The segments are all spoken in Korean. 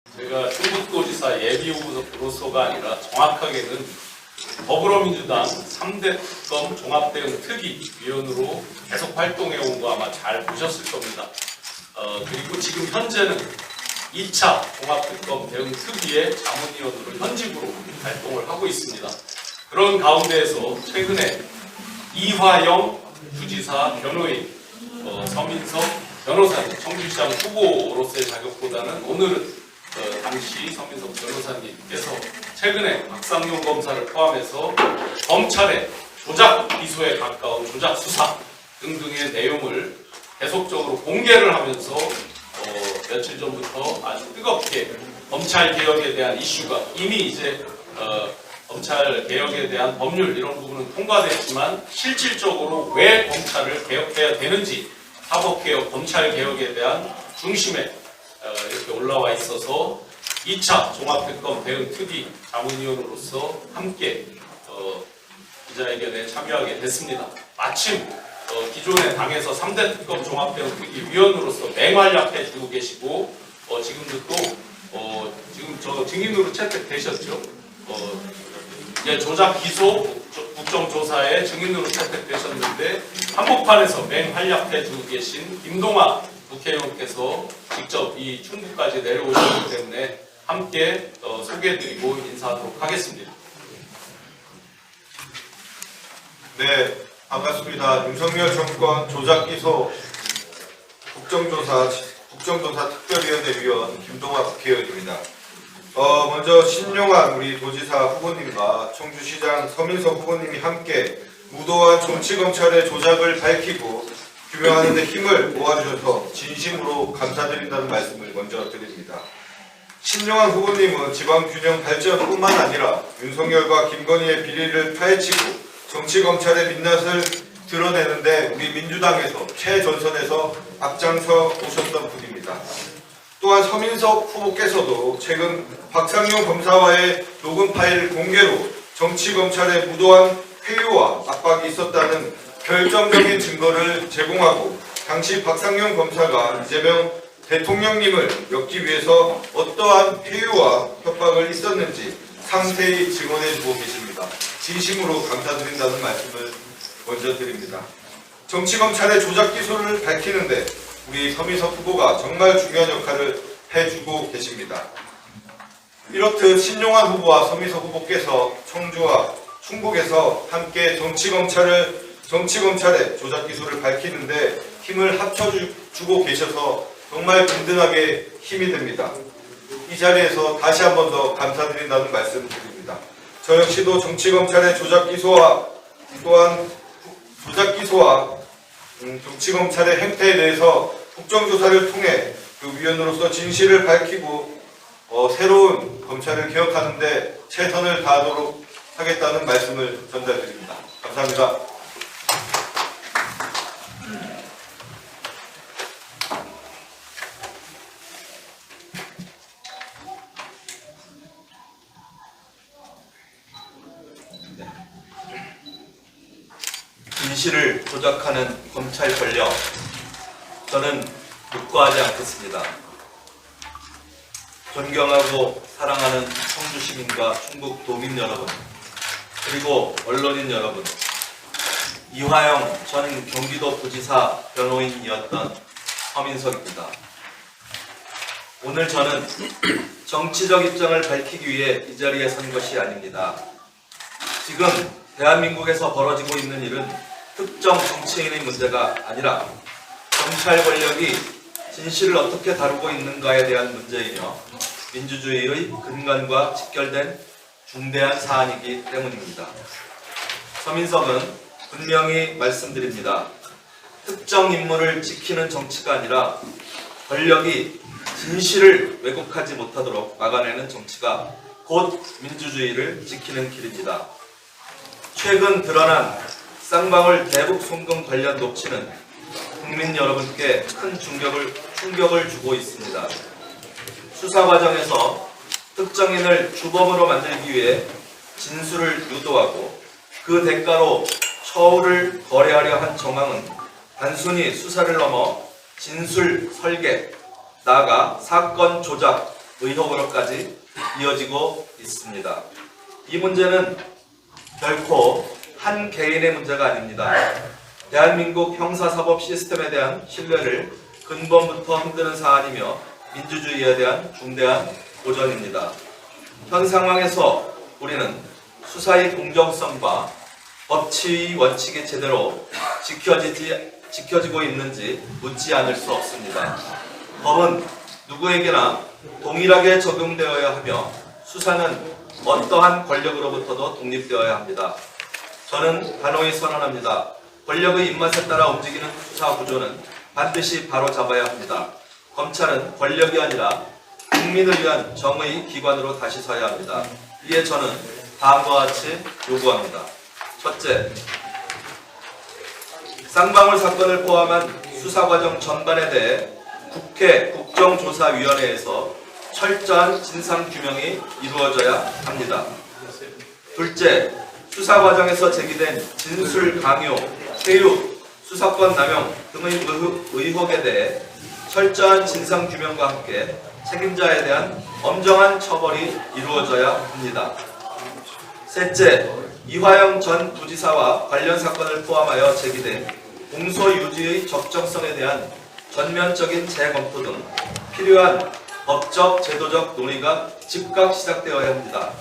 제가 충북도지사 예비후보로서가 아니라 정확하게는 더불어민주당 3대 특검 종합대응 특위위원으로 계속 활동해온 거 아마 잘 보셨을 겁니다. 그리고 지금 현재는 2차 종합특검 대응 특위의 자문위원으로 현직으로 활동을 하고 있습니다. 그런 가운데에서 최근에 이화영 부지사 변호인, 서민석 변호사님, 청주시장 후보로서의 자격보다는 오늘은 당시 서민석 변호사님께서 최근에 박상용 검사를 포함해서 검찰의 조작 기소에 가까운 조작 수사 등등의 내용을 계속적으로 공개를 하면서 며칠 전부터 아주 뜨겁게 검찰 개혁에 대한 이슈가 이미 이제 검찰 개혁에 대한 법률 이런 부분은 통과됐지만 실질적으로 왜 검찰을 개혁해야 되는지 사법개혁, 검찰개혁에 대한 중심에 이렇게 올라와 있어서 2차 종합특검 대응특위 자문위원으로서 함께 기자회견에 참여하게 됐습니다. 마침 기존의 당에서 3대 특검 종합대응특위 위원으로서 맹활약해 주고 계시고 지금도 또 지금 저 증인으로 채택되셨죠? 조작 기소 국정조사에 증인으로 채택되셨는데 한복판에서 맹활약해 주고 계신 김동완 국회의원께서 직접 이 충북까지 내려오셨기 때문에 함께 소개해드리고 인사하도록 하겠습니다. 네, 반갑습니다. 윤석열 정권 조작기소 국정조사 특별위원회 위원 김동완 국회의원입니다. 먼저 신용환 우리 도지사 후보님과 청주시장 서민석 후보님이 함께 무도한 정치검찰의 조작을 밝히고 규명하는 데 힘을 모아주셔서 진심으로 감사드린다는 말씀을 먼저 드립니다. 신용환 후보님은 지방균형 발전뿐만 아니라 윤석열과 김건희의 비리를 파헤치고 정치검찰의 민낯을 드러내는데 우리 민주당에서 최전선에서 앞장서 오셨던 분입니다. 또한 서민석 후보께서도 최근 박상용 검사와의 녹음 파일 공개로 정치검찰의 무도한 회유와 압박이 있었다는 결정적인 증거를 제공하고 당시 박상용 검사가 이재명 대통령님을 엮기 위해서 어떠한 회유와 협박을 있었는지 상세히 증언해주고 계십니다. 진심으로 감사드린다는 말씀을 먼저 드립니다. 정치검찰의 조작 기소를 밝히는데 우리 서민석 후보가 정말 중요한 역할을 해주고 계십니다. 이렇듯 신용환 후보와 서민석 후보께서 청주와 충북에서 함께 정치검찰의 조작 기소를 밝히는데 힘을 합쳐주고 계셔서 정말 든든하게 힘이 됩니다. 이 자리에서 다시 한 번 더 감사드린다는 말씀 드립니다. 저 역시도 정치검찰의 조작 기소와 정치검찰의 행태에 대해서 국정조사를 통해 그 위원으로서 진실을 밝히고 새로운 검찰을 개혁하는 데 최선을 다하도록 하겠다는 말씀을 전달드립니다. 감사합니다. 진실을 조작하는 검찰 권력, 저는 묵과하지 않겠습니다. 존경하고 사랑하는 청주 시민과 충북 도민 여러분, 그리고 언론인 여러분, 이화영 전 경기도 부지사 변호인이었던 서민석입니다. 오늘 저는 정치적 입장을 밝히기 위해 이 자리에 선 것이 아닙니다. 지금 대한민국에서 벌어지고 있는 일은 특정 정치인의 문제가 아니라 검찰 권력이 진실을 어떻게 다루고 있는가에 대한 문제이며 민주주의의 근간과 직결된 중대한 사안이기 때문입니다. 서민석은 분명히 말씀드립니다. 특정 인물을 지키는 정치가 아니라 권력이 진실을 왜곡하지 못하도록 막아내는 정치가 곧 민주주의를 지키는 길입니다. 최근 드러난 쌍방울 대북 송금 관련 녹취는 국민 여러분께 큰 충격을 주고 있습니다. 수사 과정에서 특정인을 주범으로 만들기 위해 진술을 유도하고 그 대가로 처우를 거래하려 한 정황은 단순히 수사를 넘어 진술 설계, 나아가 사건 조작, 의혹으로까지 이어지고 있습니다. 이 문제는 결코 한 개인의 문제가 아닙니다. 대한민국 형사사법 시스템에 대한 신뢰를 근본부터 흔드는 사안이며 민주주의에 대한 중대한 도전입니다. 현 상황에서 우리는 수사의 공정성과 법치의 원칙이 제대로 지켜지고 있는지 묻지 않을 수 없습니다. 법은 누구에게나 동일하게 적용되어야 하며 수사는 어떠한 권력으로부터도 독립되어야 합니다. 저는 단호히 선언합니다. 권력의 입맛에 따라 움직이는 수사 구조는 반드시 바로잡아야 합니다. 검찰은 권력이 아니라 국민을 위한 정의 기관으로 다시 서야 합니다. 이에 저는 다음과 같이 요구합니다. 첫째, 쌍방울 사건을 포함한 수사과정 전반에 대해 국회 국정조사위원회에서 철저한 진상규명이 이루어져야 합니다. 둘째, 수사 과정에서 제기된 진술 강요, 회유, 수사권 남용 등의 의혹에 대해 철저한 진상 규명과 함께 책임자에 대한 엄정한 처벌이 이루어져야 합니다. 셋째, 이화영 전 부지사와 관련 사건을 포함하여 제기된 공소 유지의 적정성에 대한 전면적인 재검토 등 필요한 법적, 제도적 논의가 즉각 시작되어야 합니다.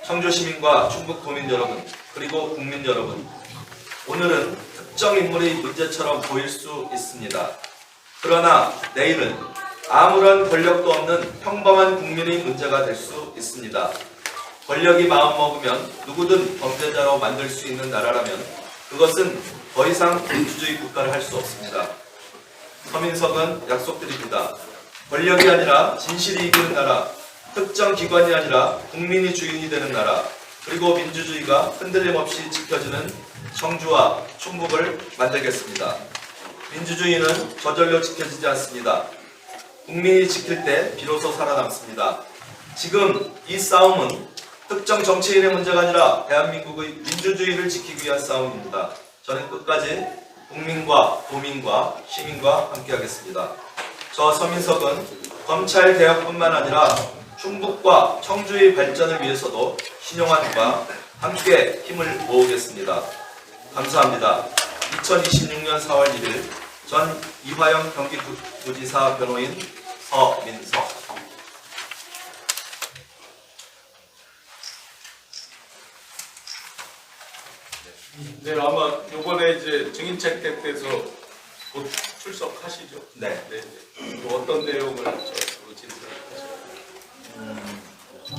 청주 시민과 충북 도민 여러분, 그리고 국민 여러분, 오늘은 특정 인물의 문제처럼 보일 수 있습니다. 그러나 내일은 아무런 권력도 없는 평범한 국민의 문제가 될 수 있습니다. 권력이 마음먹으면 누구든 범죄자로 만들 수 있는 나라라면 그것은 더 이상 민주주의 국가를 할 수 없습니다. 서민석은 약속드립니다. 권력이 아니라 진실이 이기는 나라, 특정 기관이 아니라 국민이 주인이 되는 나라, 그리고 민주주의가 흔들림 없이 지켜지는 청주와 충북을 만들겠습니다. 민주주의는 저절로 지켜지지 않습니다. 국민이 지킬 때 비로소 살아남습니다. 지금 이 싸움은 특정 정치인의 문제가 아니라 대한민국의 민주주의를 지키기 위한 싸움입니다. 저는 끝까지 국민과 도민과 시민과 함께하겠습니다. 저 서민석은 검찰 개혁뿐만 아니라 충북과 청주의 발전을 위해서도 신용환과 함께 힘을 모으겠습니다. 감사합니다. 2026년 4월 1일 전 이화영 경기부지사 변호인 서민석. 네, 아마 요번에 이제 증인책 대표에서 곧 출석하시죠? 네. 네. 또 어떤 내용을 저희로 진술하시죠?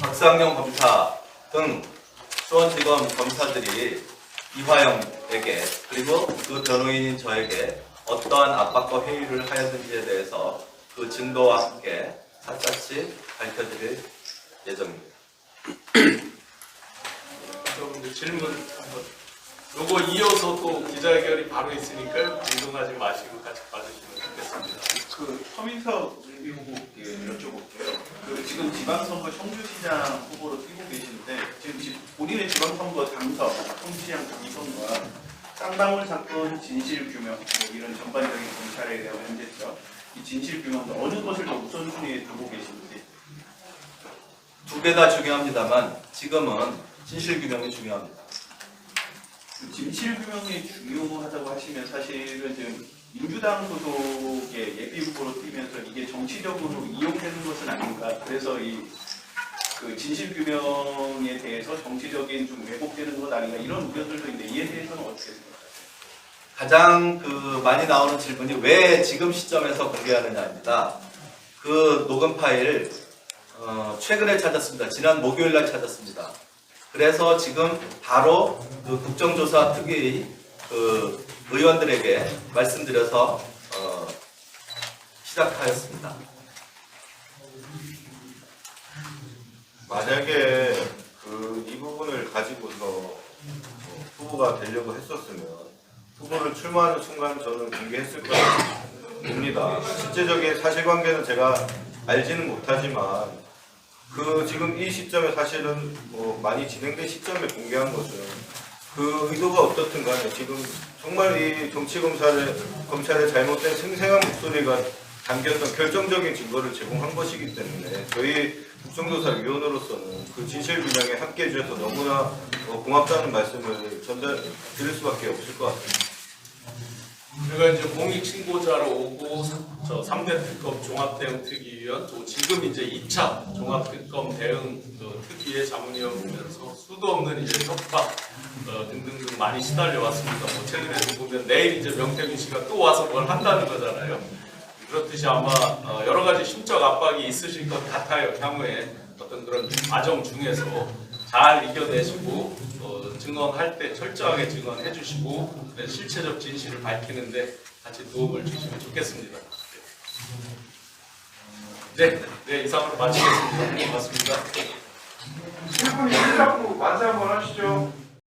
박상영 검사 등 수원지검 검사들이 이화영에게 그리고 그 변호인인 저에게 어떠한 압박과 회유를 하였는지에 대해서 그 증거와 함께 샅샅이 밝혀드릴 예정입니다. 여러분들 질문 한번. 요거 이어서 또 기자회견이 바로 있으니까 운동하지 마시고 같이 봐주시면 좋겠습니다. 그 서민석 후보께 여쭤볼게요. 그 지금 지방선거 청주시장 후보로 뛰고 계시는데 지금 본인의 지방선거 당선, 청주시장 당선과 쌍방울 사건 진실 규명 이런 전반적인 검찰에 대한 문제점, 이 진실 규명 어느 것을 더 우선순위에 두고 계신지. 두 개 다 중요합니다만 지금은 진실 규명이 중요합니다. 그 진실 규명이 중요하다고 하시면 사실은 지금 민주당 소속의 예비 후보로 뛰면서 이게 정치적으로 이용되는 것은 아닌가. 그래서 이 그 진실 규명에 대해서 정치적인 좀 왜곡되는 것 아닌가 이런 우려들도 있는데 이에 대해서는 어떻게 생각하세요? 가장 많이 나오는 질문이 왜 지금 시점에서 공개하느냐입니다. 그 녹음 파일 최근에 찾았습니다. 지난 목요일 날 찾았습니다. 그래서 지금 바로 그 국정조사 특위의 그 의원들에게 말씀드려서 시작하였습니다. 만약에 이 부분을 가지고서 후보가 되려고 했었으면 후보를 출마하는 순간 저는 공개했을 거라고 봅니다. 실제적인 사실관계는 제가 알지는 못하지만 지금 이 시점에 사실은 많이 진행된 시점에 공개한 것은 그 의도가 어떻든 간에 지금 정말 이 검찰의 잘못된 생생한 목소리가 담겼던 결정적인 증거를 제공한 것이기 때문에 저희 국정조사위원으로서는 그 진실 분양에 함께해 주셔서 너무나 고맙다는 말씀을 전달드릴 수밖에 없을 것 같습니다. 우리가 이제 공익 신고자로 오고 저 3대 특검 종합대응특위위원 또 지금 이제 2차 종합특검 대응 특위의 자문위원 보면서 수도 없는 이제 협박 등등등 많이 시달려 왔습니다. 뭐 최근에도 보면 내일 이제 명태균 씨가 또 와서 뭘 한다는 거잖아요. 그렇듯이 아마 여러 가지 심적 압박이 있으실 것 같아요. 향후에 어떤 그런 과정 중에서 잘 이겨내시고 증언할 때 철저하게 증언해 주시고 실체적 진실을 밝히는데 같이 도움을 주시면 좋겠습니다. 네, 이상으로 마치겠습니다. 고맙습니다. 일분 1자부 만세 한번 하시죠.